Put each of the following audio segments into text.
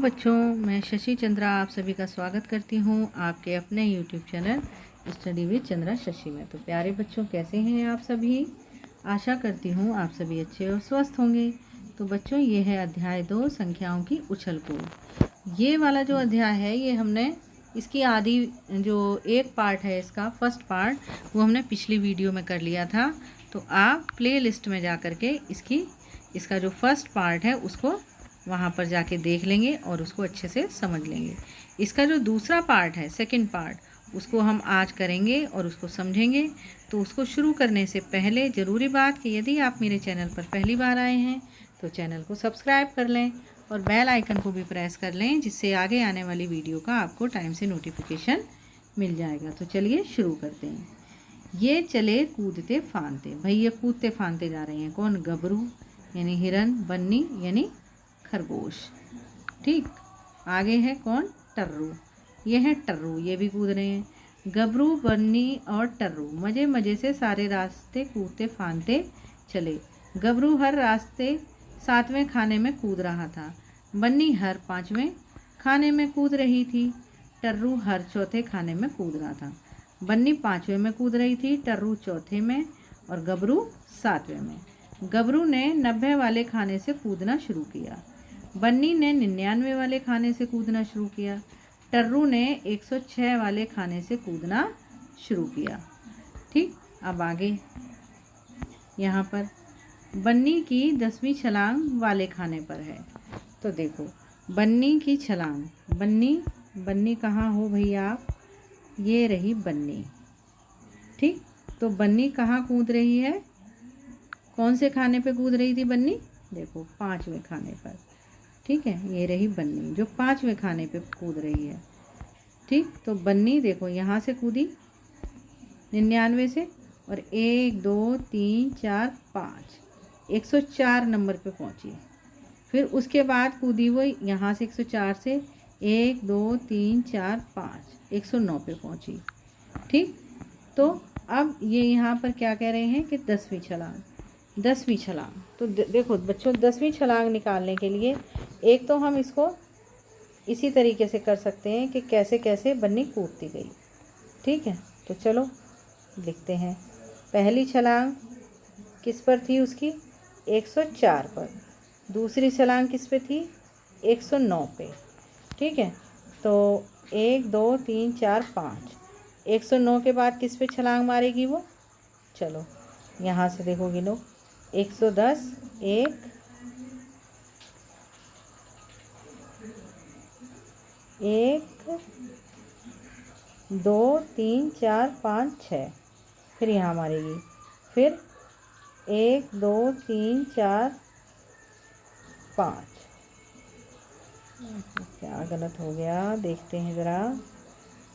बच्चों, मैं शशि चंद्रा आप सभी का स्वागत करती हूँ आपके अपने YouTube channel study with Chandra Shashi में। तो प्यारे बच्चों, कैसे हैं आप सभी? आशा करती हूँ आप सभी अच्छे और स्वस्थ होंगे। तो बच्चों, ये है अध्याय 2 संख्याओं की उछल कूद। ये वाला जो अध्याय है ये हमने इसकी आधी जो एक पार्ट है, इसका फर्स्ट पार्ट, वो हमने पिछली वीडियो में कर लिया था। तो आप प्ले लिस्ट में जा कर के इसका जो फर्स्ट पार्ट है उसको वहाँ पर जाके देख लेंगे और उसको अच्छे से समझ लेंगे। इसका जो दूसरा पार्ट है, सेकंड पार्ट, उसको हम आज करेंगे और उसको समझेंगे। तो उसको शुरू करने से पहले ज़रूरी बात कि यदि आप मेरे चैनल पर पहली बार आए हैं तो चैनल को सब्सक्राइब कर लें और बेल आइकन को भी प्रेस कर लें, जिससे आगे आने वाली वीडियो का आपको टाइम से नोटिफिकेशन मिल जाएगा। तो चलिए शुरू करते हैं। ये चले कूदते फांदते। भाई ये कूदते फांदते जा रहे हैं। कौन? गबरू यानी हिरन, बन्नी यानी खरगोश। ठीक, आगे है कौन? टर्रू। ये है टर्रू, ये भी कूद रहे हैं। गबरू, बन्नी और टर्रू मज़े मज़े से सारे रास्ते कूदते फांदते चले। गबरू हर रास्ते 7वें खाने में कूद रहा था। बन्नी हर 5वें खाने में कूद रही थी। टर्रू हर 4थे खाने में कूद रहा था। बन्नी 5वें में कूद रही थी, टर्रू 4थे में और गबरू 7वें में। गबरू ने 90 वाले खाने से कूदना शुरू किया। बन्नी ने 99 वाले खाने से कूदना शुरू किया। टर्रू ने 106 वाले खाने से कूदना शुरू किया। ठीक, अब आगे यहाँ पर बन्नी की 10वीं छलांग वाले खाने पर है। तो देखो, बन्नी की छलांग। बन्नी कहाँ हो भैया आप? ये रही बन्नी। ठीक, तो बन्नी कहाँ कूद रही है? कौन से खाने पे कूद रही थी बन्नी? देखो, 5वें खाने पर। ठीक है, ये रही बन्नी जो 5वें खाने पे कूद रही है। ठीक, तो बन्नी देखो यहाँ से कूदी 99 से और 1 2 3 4 5 104 नंबर पे पहुँची। फिर उसके बाद कूदी वो यहाँ से 104 से 1 2 3 4 5 109 पे पहुँची। ठीक, तो अब ये यहाँ पर क्या कह रहे हैं कि 10वीं छलांग। 10वीं छलांग, तो देखो बच्चों, 10वीं छलांग निकालने के लिए एक तो हम इसको इसी तरीके से कर सकते हैं कि कैसे कैसे बन्नी कूदती गई। ठीक है, तो चलो लिखते हैं। पहली छलांग किस पर थी उसकी? 104 पर। दूसरी छलांग किस पे थी? 109 पे। ठीक है, तो 1 2 3 4 5 109 के बाद किस पे छलांग मारेगी वो? चलो यहाँ से देखो गिनो। 110 1 2 3 4 5 6। फिर यहाँ मारेगी। फिर 1 2 3 4 5। क्या गलत हो गया? देखते हैं ज़रा।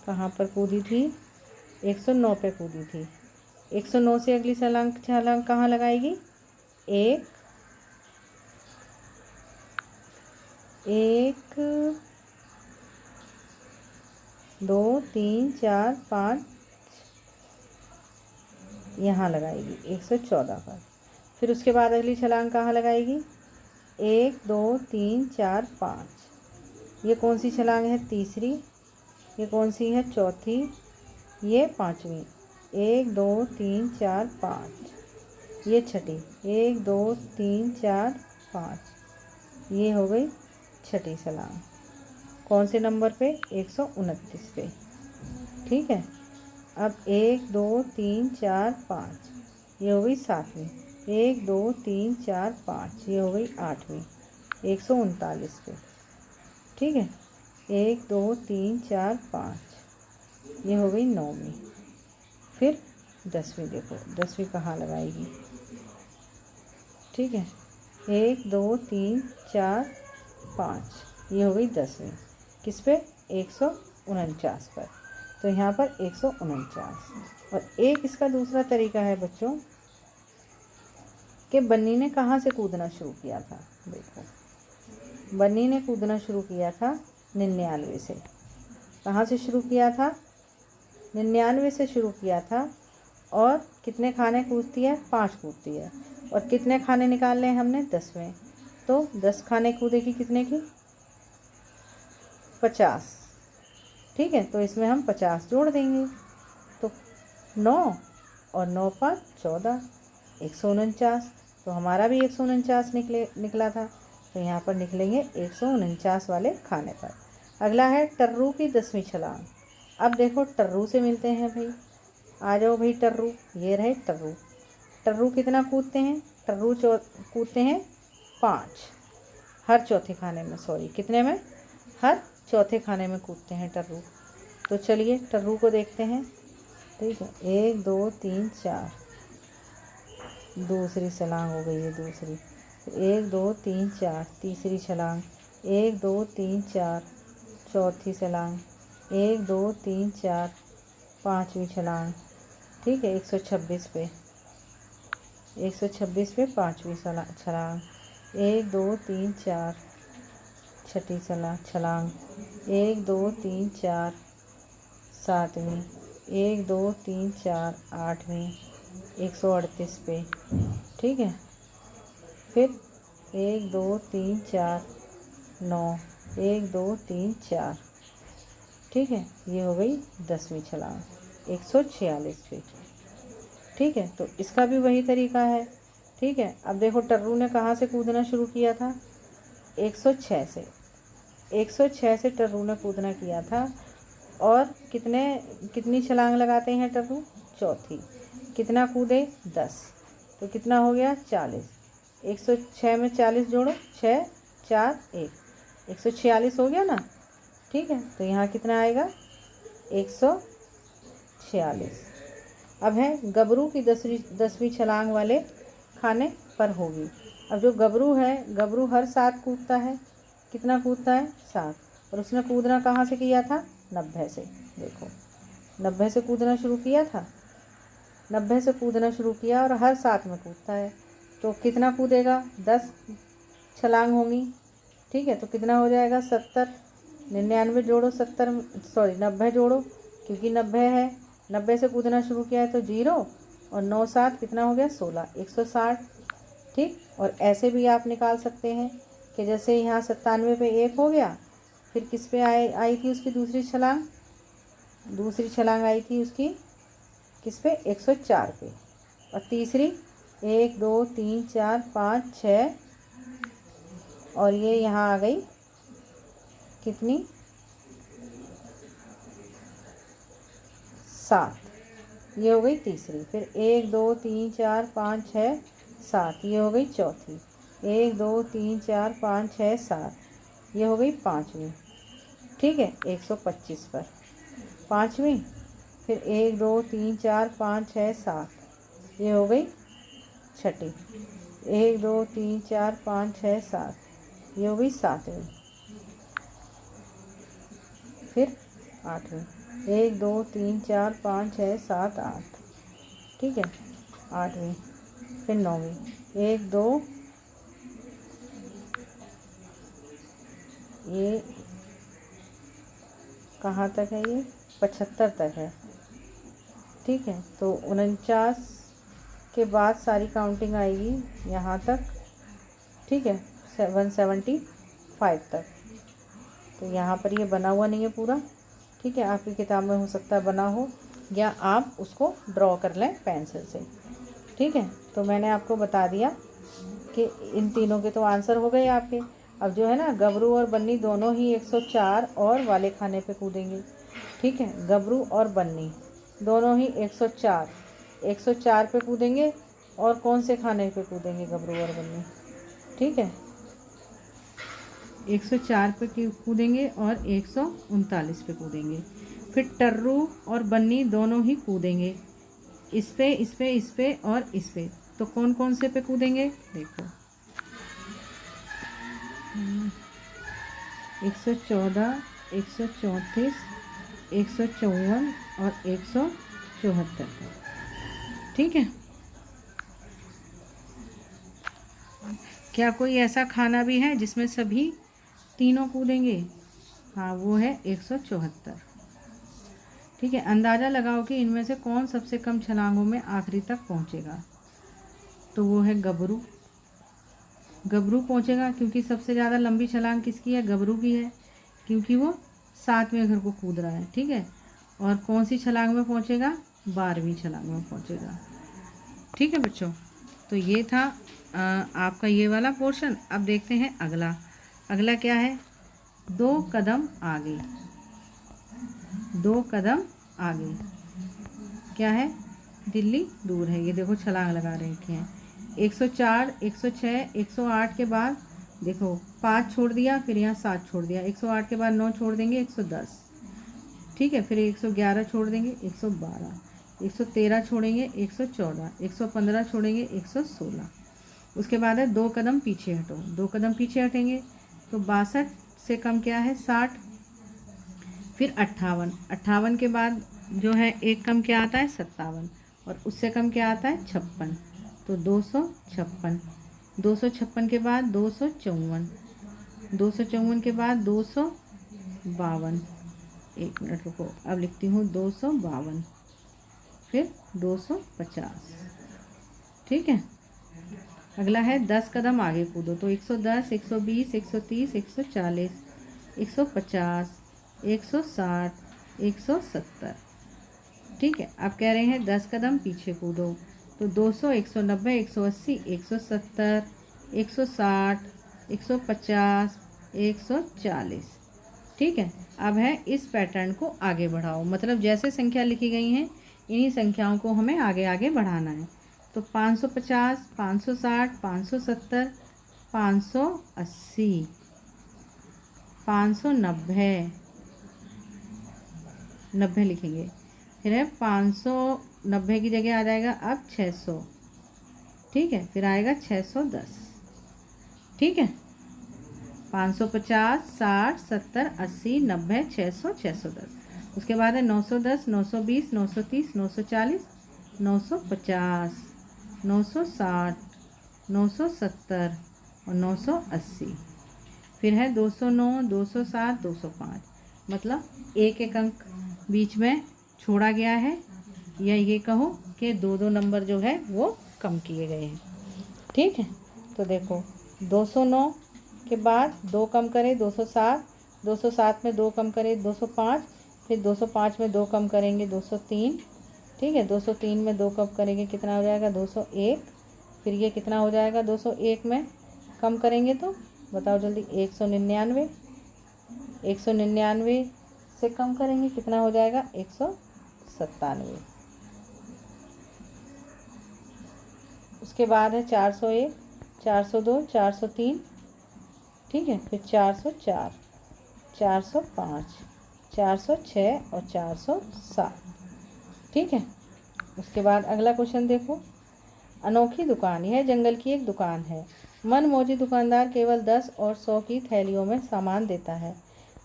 कहाँ पर कूदी थी? 109 पे कूदी थी। 109 से अगली छलांग कहाँ लगाएगी? 1 2 3 4 5 यहाँ लगाएगी 114 पर। फिर उसके बाद अगली छलांग कहाँ लगाएगी? 1 2 3 4 5। ये कौन सी छलांग है? तीसरी। ये कौन सी है? चौथी। ये 5वीं। 1 2 3 4 5। ये छठी। 1 2 3 4 5। ये हो गई छठी छलांग। कौन से नंबर पे? 129 पे। ठीक है, अब 1 2 3 4 5। ये हो गई 7वीं। 1 2 3 4 5। ये हो गई 8वीं। 139 पे। ठीक है, 1 2 3 4 5। ये हो गई 9वीं। फिर 10वीं। देखो 10वीं कहाँ लगाएगी? ठीक है, 1 2 3 4 5। ये हो गई 10वीं। किस पे? 149 पर। तो यहाँ पर 149। और एक इसका दूसरा तरीका है बच्चों कि बन्नी ने कहाँ से कूदना शुरू किया था। देखो, बन्नी ने कूदना शुरू किया था 99 से। कहाँ से शुरू किया था? 99 से शुरू किया था। और कितने खाने कूदती है? 5 कूदती है। और कितने खाने निकालने हैं हमने? 10वें। तो 10 खाने कूदेगी कितने की? 50। ठीक है, तो इसमें हम 50 जोड़ देंगे। तो 9 और 9 5 14, 149। तो हमारा भी 149 निकला था। तो यहाँ पर निकलेंगे 149 वाले खाने पर। अगला है टर्रू की 10वीं छलांग। अब देखो टर्रू से मिलते हैं भाई। आ जाओ भाई टर्रू, ये रहे टर्रू। टर्रू कितना कूदते हैं? टर्रू कूदते हैं 5 हर चौथे खाने में। सॉरी, कितने में? हर चौथे खाने में कूदते हैं टर्रू। तो चलिए टर्रू को देखते हैं। ठीक है, 1 2 3 4, दूसरी छलांग हो गई है दूसरी। 1 2 3 4, तीसरी छलांग। 1 2 3 4, चौथी छलांग। 1 2 3 4, पांचवी छलांग। ठीक है, 126 पे पांचवी छलांग। 1 2 3 4, छठी छलांग। 1 2 3 4, सातवीं। 1 2 3 4, आठवीं। 138 पे। ठीक है, फिर 1 2 3 4 9, 1 2 3 4। ठीक है, ये हो गई 10वीं छलांग 146 पे। ठीक है, तो इसका भी वही तरीका है। ठीक है, अब देखो टर्रू ने कहाँ से कूदना शुरू किया था? 106 से। 106 से टर्रू ने कूदना किया था। और कितनी छलांग लगाते हैं टर्रू? चौथी। कितना कूदे? 10। तो कितना हो गया? 40। 106 में 40 जोड़ो, 6 4 1, 146 हो गया ना। ठीक है, तो यहाँ कितना आएगा? 146। अब है गबरू की 10वीं छलांग वाले खाने पर होगी। अब जो गबरू है, गबरू हर 7 कूदता है। कितना कूदता है? 7। और उसने कूदना कहाँ से किया था? 90 से। देखो 90 से कूदना शुरू किया था। 90 से कूदना शुरू किया और हर 7 में कूदता है। तो कितना कूदेगा? 10 छलांग होंगी। ठीक है, तो कितना हो जाएगा? 70। 99 जोड़ो 70, सॉरी 90 जोड़ो, क्योंकि 90 है। 90 से कूदना शुरू किया है तो 0 और 9 7 कितना हो गया? 16, 160। ठीक, और ऐसे भी आप निकाल सकते हैं कि जैसे यहाँ 97 पे 1 हो गया, फिर किस पे आई थी उसकी दूसरी छलांग? दूसरी छलांग आई थी उसकी किस पे? 104 पे। और तीसरी 1 2 3 4 5 6, और ये यहाँ आ गई कितनी? 7। ये हो गई तीसरी। फिर 1 2 3 4 5 6 7, ये हो गई चौथी। 1 2 3 4 5 6 7, ये हो गई पाँचवीं। ठीक है, 125 पर पाँचवीं। फिर 1 2 3 4 5 6 7, ये हो गई छठी। 1 2 3 4 5 6 7, ये हो गई सातवीं। फिर आठवीं। 1 2 3 4 5 6 7 8। ठीक है, आठवीं। फिर नौवीं। 1 2, ये कहाँ तक है? ये 75 तक है। ठीक है, तो 49 के बाद सारी काउंटिंग आएगी यहाँ तक। ठीक है, 175 तक। तो यहाँ पर ये बना हुआ नहीं है पूरा। ठीक है, आपकी किताब में हो सकता है बना हो, या आप उसको ड्रॉ कर लें पेंसिल से। ठीक है, तो मैंने आपको बता दिया कि इन तीनों के तो आंसर हो गए आपके। अब जो है ना, गबरू और बन्नी दोनों ही 104 और वाले खाने पे कूदेंगे। ठीक है, गबरू और बन्नी दोनों ही 104 पे कूदेंगे। और कौन से खाने पे कूदेंगे गबरू और बन्नी? ठीक है, 104 पे कूदेंगे और 139 पे कूदेंगे। फिर टर्रू और बन्नी दोनों ही कूदेंगे, इस पे इस पे इस पे और इस पे। तो कौन कौन से पे कूदेंगे? देखो 114, 134, 154 और 174। ठीक है, क्या कोई ऐसा खाना भी है जिसमें सभी तीनों कूदेंगे? हाँ, वो है 174। ठीक है, अंदाज़ा लगाओ कि इनमें से कौन सबसे कम छलांगों में आखिरी तक पहुंचेगा। तो वो है गबरू। गबरू पहुंचेगा, क्योंकि सबसे ज़्यादा लंबी छलांग किसकी है? गबरू की है, क्योंकि वो 7वें घर को कूद रहा है, ठीक है। और कौन सी छलांग में पहुंचेगा? 12वीं छलांग में पहुंचेगा, ठीक है बच्चों। तो ये था आपका ये वाला पोर्शन। अब देखते हैं अगला। अगला क्या है? 2 कदम आगे। 2 कदम आगे क्या है? दिल्ली दूर है। ये देखो छलांग लगा रखे हैं। 104, 106, 108 के बाद देखो 5 छोड़ दिया, फिर यहाँ 7 छोड़ दिया। 108 के बाद 9 छोड़ देंगे, 110, ठीक है। फिर 111 छोड़ देंगे, 112, 113 छोड़ेंगे, 114, 115 छोड़ेंगे, 116। उसके बाद है 2 कदम पीछे हटो। 2 कदम पीछे हटेंगे तो 62 से कम क्या है? 60। फिर 58, 58 के बाद जो है एक कम क्या आता है? 57। और उससे कम क्या आता है? 56। तो 256। 256 के बाद 254, 254 के बाद 252। 1 मिनट रुको, अब लिखती हूँ 252, फिर 250, ठीक है। अगला है 10 कदम आगे कूदो। तो 110, 120, 130, 140, 150, 160, 170, ठीक है। अब कह रहे हैं 10 कदम पीछे कूदो। तो 200, 190, 180, 170, 160, 150, 140, ठीक है। अब है इस पैटर्न को आगे बढ़ाओ, मतलब जैसे संख्या लिखी गई हैं इन्हीं संख्याओं को हमें आगे आगे बढ़ाना है। तो 550, 560, 570, 580, 590, 90 लिखेंगे। फिर है 590 की जगह आ जाएगा अब 600, ठीक है। फिर आएगा 610, ठीक है। 550, 60, 70, 80, 90, 600, 610। उसके बाद है 910, 920, 930, 940, 950, 960, 970 और 980। फिर है 209, 207, 205, मतलब एक एक अंक बीच में छोड़ा गया है, या ये कहो कि 2 नंबर जो है वो कम किए गए हैं, ठीक है। तो देखो 209 के बाद 2 कम करें 207, 207 में 2 कम करें 205, फिर 205 में 2 कम करेंगे 203, ठीक है। 203 में 2 कम करेंगे कितना हो जाएगा? 201। फिर ये कितना हो जाएगा? 201 में कम करेंगे तो बताओ जल्दी? 199। 199 से कम करेंगे कितना हो जाएगा? 197। उसके बाद है 401, 402, 403, ठीक है। फिर 404, 405, 406 और 407, ठीक है। उसके बाद अगला क्वेश्चन देखो। अनोखी दुकान, यह जंगल की एक दुकान है। मनमौजी दुकानदार केवल 10 और 100 की थैलियों में सामान देता है।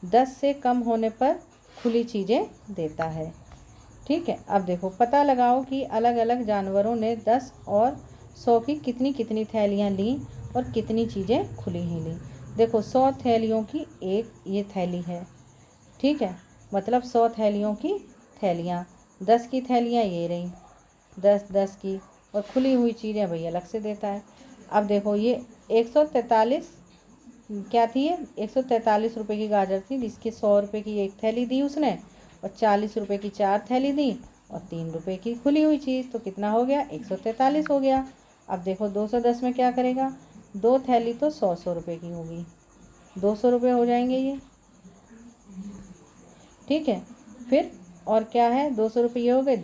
10 से कम होने पर खुली चीज़ें देता है, ठीक है। अब देखो पता लगाओ कि अलग अलग जानवरों ने 10 और 100 की कितनी कितनी थैलियाँ लीं और कितनी चीज़ें खुली ही लीं। देखो 100 थैलियों की एक ये थैली है, ठीक है। मतलब 100 थैलियों की थैलियाँ, 10 की थैलियाँ ये रहीं, 10 की, और खुली हुई चीज़ें भैया अलग से देता है। अब देखो ये 143 क्या थी? ये 143 रुपये की गाजर थी, जिसकी 100 रुपये की एक थैली दी उसने, और 40 रुपये की 4 थैली दी, और 3 रुपये की खुली हुई चीज़। तो कितना हो गया? 143 हो गया। अब देखो 210 में क्या करेगा? 2 थैली तो 100 रुपये की होगी, 200 रुपये हो जाएंगे ये, ठीक है। फिर और क्या है? 200 रुपये हो गए,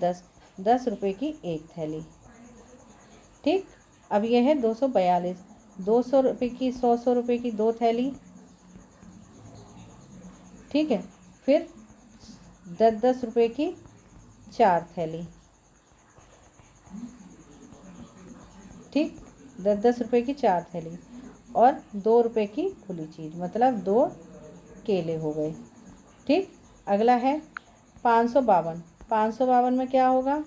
10 रुपये की एक थैली, ठीक। अब ये है 242, 200 रुपये की 100 रुपये की 2 थैली, ठीक है। फिर 10 रुपये की 4 थैली, ठीक। 10 रुपये की 4 थैली और 2 रुपये की खुली चीज़, मतलब 2 केले हो गए, ठीक। अगला है 552। 552 में क्या होगा?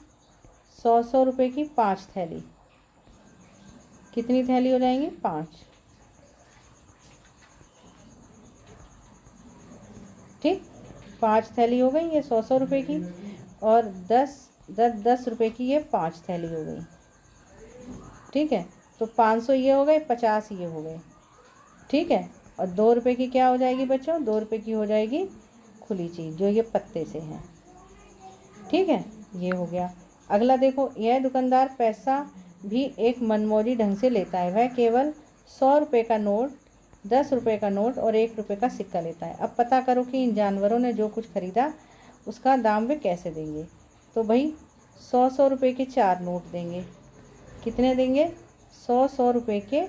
100 रुपये की 5 थैली, कितनी थैली हो जाएंगी? 5, ठीक। 5 थैली हो गई ये 100 रुपये की, और 10 रुपये की ये 5 थैली हो गई, ठीक है। तो 500 ये हो गए, 50 ये हो गए, ठीक है। और 2 रुपये की क्या हो जाएगी बच्चों? 2 रुपये की हो जाएगी खुली चीज़ जो ये पत्ते से है। ठीक है, ये हो गया। अगला देखो, यह दुकानदार पैसा भी एक मनमौजी ढंग से लेता है। वह केवल 100 रुपये का नोट, 10 रुपये का नोट और 1 रुपये का सिक्का लेता है। अब पता करो कि इन जानवरों ने जो कुछ खरीदा उसका दाम वे कैसे देंगे। तो भाई 100 रुपये के 4 नोट देंगे। कितने देंगे? 100 रुपये के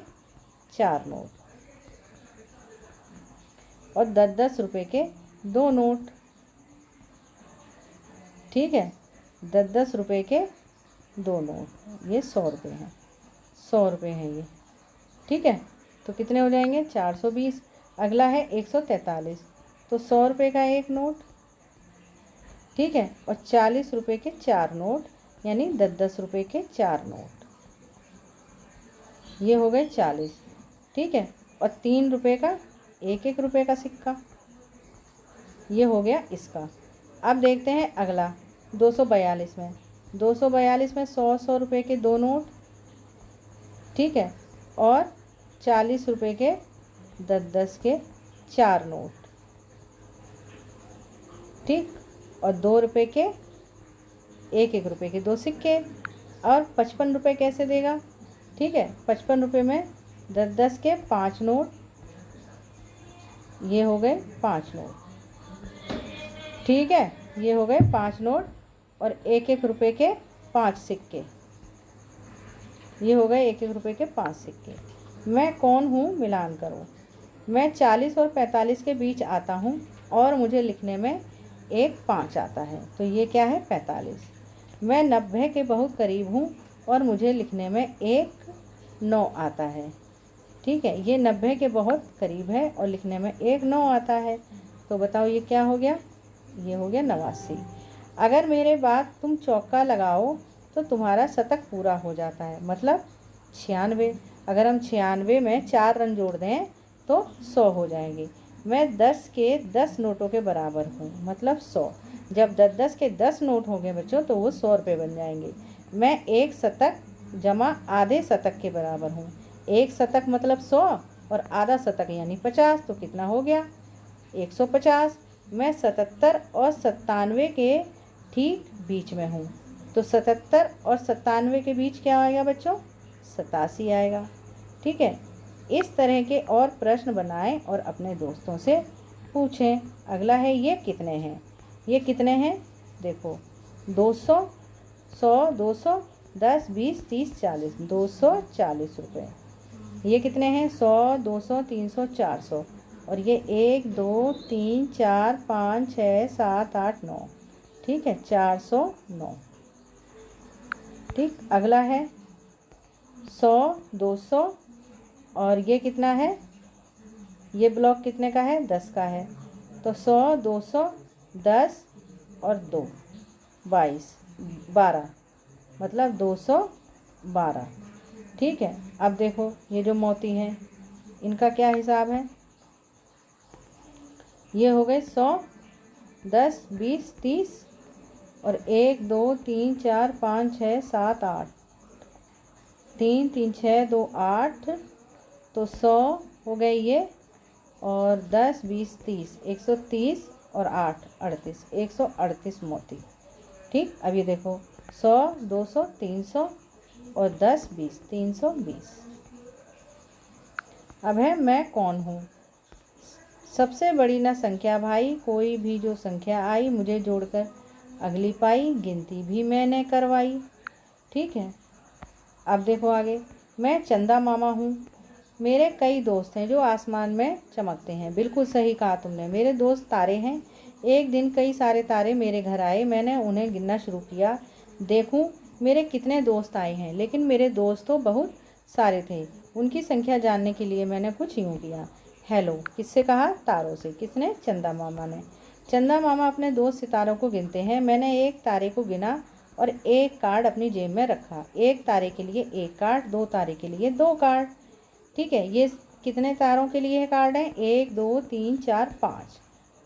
4 नोट और 10 रुपये के 2 नोट। ठीक है, 10 रुपये के 2 नोट, ये 100 रुपये हैं। 100 रुपये हैं ये। ठीक है, तो कितने हो जाएंगे? 420। अगला है 143, तो 100 रुपये का 1 नोट। ठीक है, और 40 रुपये के 4 नोट, यानी 10 रुपये के 4 नोट, ये हो गए 40। ठीक है, और 3 रुपये का 1 रुपये का सिक्का, ये हो गया इसका। अब देखते हैं अगला 242 में। 242 में 100 रुपये के 2 नोट। ठीक है, और 40 रुपये के 10 के 4 नोट। ठीक, और 2 रुपये के 1 रुपये के 2 सिक्के। और 55 रुपये कैसे देगा? ठीक है, 55 रुपये में 10 के 5 नोट, ये हो गए 5 नोट। ठीक है, ये हो गए 5 नोट और 1 रुपये के 5 सिक्के, ये हो गए 1 रुपये के 5 सिक्के। मैं कौन हूँ? मिलान करो। मैं 40 और 45 के बीच आता हूँ और मुझे लिखने में 1 5 आता है, तो ये क्या है? 45। मैं 90 के बहुत करीब हूँ और मुझे लिखने में 1 9 आता है। ठीक है, ये 90 के बहुत करीब है और लिखने में 1 9 आता है, तो बताओ ये क्या हो गया? ये हो गया 89। अगर मेरे बाद तुम चौका लगाओ तो तुम्हारा शतक पूरा हो जाता है, मतलब 96। अगर हम 96 में 4 रन जोड़ दें तो 100 हो जाएंगे। मैं 10 के 10 नोटों के बराबर हूँ, मतलब 100। जब 10 के 10 नोट होंगे बच्चों तो वो 100 रुपये बन जाएंगे। मैं 1 शतक जमा आधे शतक के बराबर हूँ। 1 शतक मतलब 100 और आधा शतक यानी 50, तो कितना हो गया? 150। मैं 77 और 97 के ठीक बीच में हूँ, तो 77 और 97 के बीच क्या आएगा बच्चों? 87 आएगा। ठीक है, इस तरह के और प्रश्न बनाएं और अपने दोस्तों से पूछें। अगला है ये कितने हैं? ये कितने हैं? देखो 200, 100, 200, 10, 20, 30, 40, 240 रुपये। ये कितने हैं? 100, 200, 300, 400, और ये 1 2 3 4 5 6 7 8 9। ठीक है, 409। ठीक, अगला है 100, 200, और ये कितना है? ये ब्लॉक कितने का है? 10 का है, तो 100, 200, 10 और 2 22 12, मतलब 212। ठीक है, अब देखो ये जो मोती हैं इनका क्या हिसाब है? ये हो गए 100, 10, 20, 30 और 1 2 3 4 5 6 7 8, 3 3 6 2 8, तो 100 हो गए ये, और 10 20 30, 130 और 8 38, 138 मोती। ठीक, अब ये देखो 100, 200, 300 और 10 20, 320। अब है मैं कौन हूँ? सबसे बड़ी ना संख्या भाई, कोई भी जो संख्या आई मुझे जोड़कर अगली पाई, गिनती भी मैंने करवाई। ठीक है, अब देखो आगे। मैं चंदा मामा हूँ। मेरे कई दोस्त हैं जो आसमान में चमकते हैं। बिल्कुल सही कहा तुमने, मेरे दोस्त तारे हैं। एक दिन कई सारे तारे मेरे घर आए, मैंने उन्हें गिनना शुरू किया, देखूं मेरे कितने दोस्त आए हैं, लेकिन मेरे दोस्त तो बहुत सारे थे। उनकी संख्या जानने के लिए मैंने कुछ यूँ किया। हेलो, किससे कहा? तारों से। किसने? चंदा मामा ने। चंदा मामा अपने दोस्त सितारों को गिनते हैं। मैंने एक तारे को गिना और एक कार्ड अपनी जेब में रखा। एक तारे के लिए एक कार्ड, 2 तारे के लिए 2 कार्ड। ठीक है, ये कितने तारों के लिए कार्ड हैं? 1 2 3 4 5,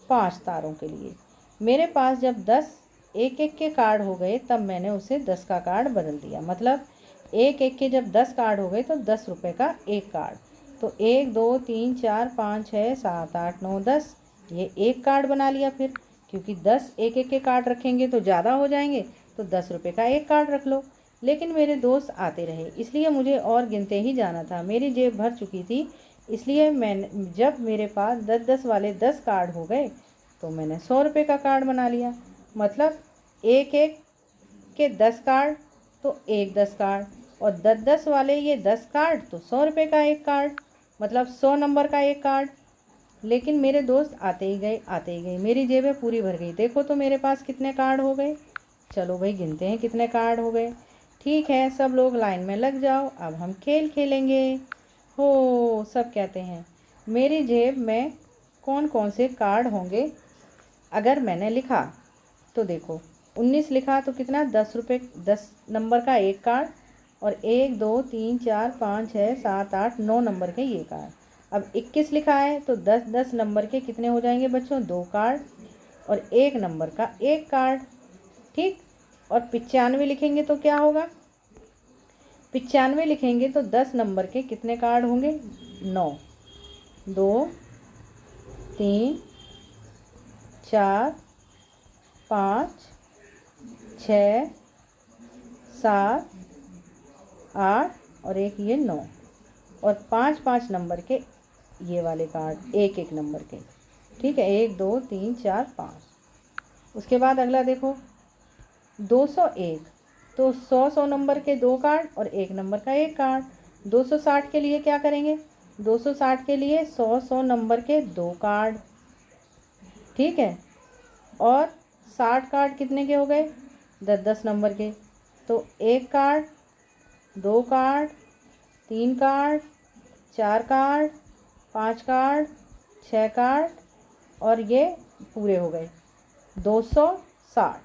5 तारों के लिए। मेरे पास जब 10 एक एक के कार्ड हो गए तब मैंने उसे 10 का कार्ड बदल दिया। मतलब एक एक के जब 10 कार्ड हो गए तो 10 रुपये का एक कार्ड। तो 1 2 3 4 5 6 7 8 9 10, ये एक कार्ड बना लिया फिर, क्योंकि 10 एक एक के कार्ड रखेंगे तो ज़्यादा हो जाएंगे, तो 10 रुपये का एक कार्ड रख लो। लेकिन मेरे दोस्त आते रहे, इसलिए मुझे और गिनते ही जाना था। मेरी जेब भर चुकी थी, इसलिए मैंने जब मेरे पास 10-10 वाले 10 कार्ड हो गए तो मैंने 100 रुपये का कार्ड बना लिया। मतलब एक एक के 10 कार्ड तो एक 10 कार्ड, और 10-10 वाले ये 10 कार्ड तो 100 रुपये का एक कार्ड, मतलब 100 नंबर का एक कार्ड। लेकिन मेरे दोस्त आते ही गए आते ही गए, मेरी जेबें पूरी भर गई। देखो तो मेरे पास कितने कार्ड हो गए। चलो भाई गिनते हैं कितने कार्ड हो गए। ठीक है, सब लोग लाइन में लग जाओ, अब हम खेल खेलेंगे। हो, सब कहते हैं मेरी जेब में कौन कौन से कार्ड होंगे। अगर मैंने लिखा तो देखो 19 लिखा तो कितना, 10 रुपये, 10 नंबर का एक कार्ड, और 1 2 3 4 5 6 7 8 9 नंबर के ये कार्ड। अब 21 लिखा है तो 10-10 नंबर के कितने हो जाएंगे बच्चों, 2 कार्ड, और 1 नंबर का एक कार्ड। ठीक, और 95 लिखेंगे तो क्या होगा, 95 लिखेंगे तो 10 नंबर के कितने कार्ड होंगे, 9, 2 3 4 5 6 7 8 और एक ये 9, और 5-5 नंबर के ये वाले कार्ड, एक एक नंबर के। ठीक है, 1 2 3 4 5। उसके बाद अगला देखो 201, तो 100 नंबर के 2 कार्ड और एक नंबर का एक कार्ड। 260 के लिए क्या करेंगे, 260 के लिए 100 नंबर के 2 कार्ड। ठीक है, और 60 कार्ड कितने के हो गए, 10-10 नंबर के, तो एक card, 2 card, 3 card, 4 card, 5 card, 6 card, और ये पूरे हो गए 260।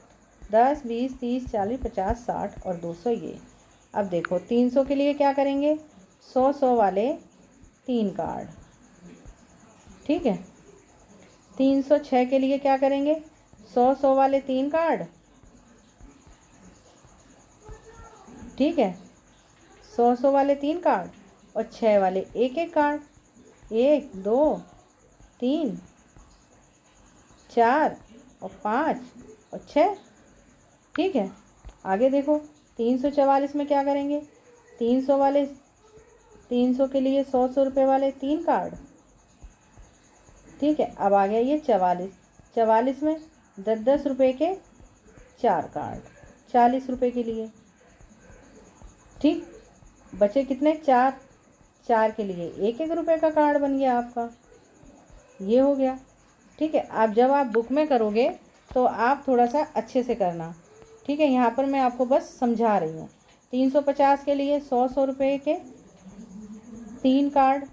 10 20 30 40 50 60 और 200 ये। अब देखो 300 के लिए क्या करेंगे, 100 वाले 3 कार्ड। ठीक है, 306 के लिए क्या करेंगे, 100 वाले 3 कार्ड। ठीक है, 100 वाले 3 कार्ड, और 6 वाले एक एक कार्ड, 1 2 3 4 और 5 और 6। ठीक है, आगे देखो 344 में क्या करेंगे, 300 के लिए 100 रुपये वाले 3 कार्ड। ठीक है, अब आ गया ये 44 में 10-10 रुपये के 4 कार्ड, 40 रुपये के लिए। ठीक, बचे कितने, 4 के लिए एक एक रुपये का कार्ड बन गया आपका, ये हो गया। ठीक है, अब जब आप बुक में करोगे तो आप थोड़ा सा अच्छे से करना। ठीक है, यहाँ पर मैं आपको बस समझा रही हूँ। 350 के लिए 100 रुपये के 3 कार्ड,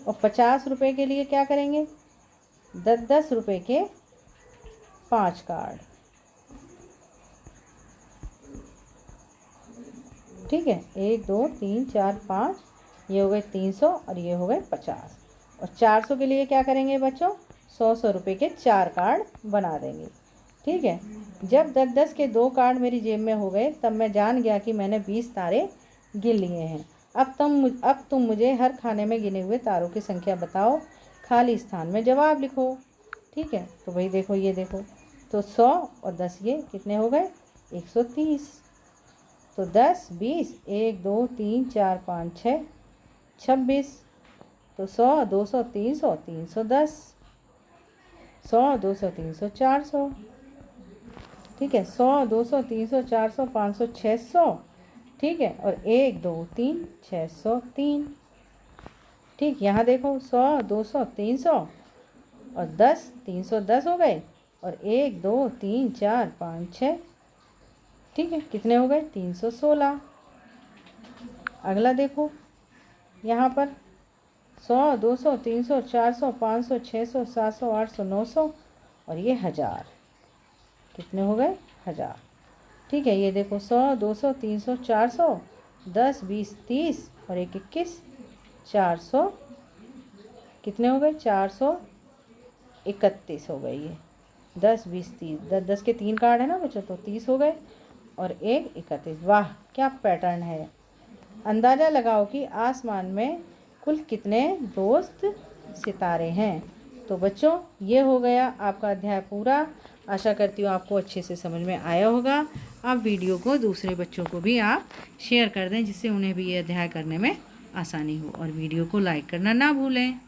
और 50 रुपये के लिए क्या करेंगे, 10-10 रुपये के 5 कार्ड। ठीक है, 1 2 3 4 5, ये हो गए 300 और ये हो गए 50। और 400 के लिए क्या करेंगे बच्चों, 100 रुपये के 4 कार्ड बना देंगे। ठीक है, जब 10-10 के 2 कार्ड मेरी जेब में हो गए तब मैं जान गया कि मैंने 20 तारे गिन लिए हैं। अब तुम मुझे हर खाने में गिने हुए तारों की संख्या बताओ, खाली स्थान में जवाब लिखो। ठीक है, तो भाई देखो, ये देखो, तो 100 और 10 ये कितने हो गए, 130। तो 10 20 1 2 3 4 5 6 26। तो 100 200 300 310, 100 200 300 400। ठीक है, 100 200 300 400 500 600। ठीक है, और 1 2 3 603। ठीक, यहाँ देखो 100 200 300 और 10 310 हो गए, और 1 2 3 4 5 6। ठीक है, कितने हो गए, 316। अगला देखो यहाँ पर 100 200 300 400 500 600 700 800 900 और ये 1000, कितने हो गए, 1000। ठीक है, ये देखो 100 200 300 400, 10 20 30 और 1 21, 400, कितने हो गए, 431 हो गए। ये 10 20 30, 10 के 3 कार्ड है ना बच्चों, तो 30 हो गए और 1 31। वाह, क्या पैटर्न है। अंदाज़ा लगाओ कि आसमान में कुल कितने दोस्त सितारे हैं। तो बच्चों ये हो गया आपका अध्याय पूरा। आशा करती हूँ आपको अच्छे से समझ में आया होगा। आप वीडियो को दूसरे बच्चों को भी आप शेयर कर दें, जिससे उन्हें भी ये अध्याय करने में आसानी हो, और वीडियो को लाइक करना ना भूलें।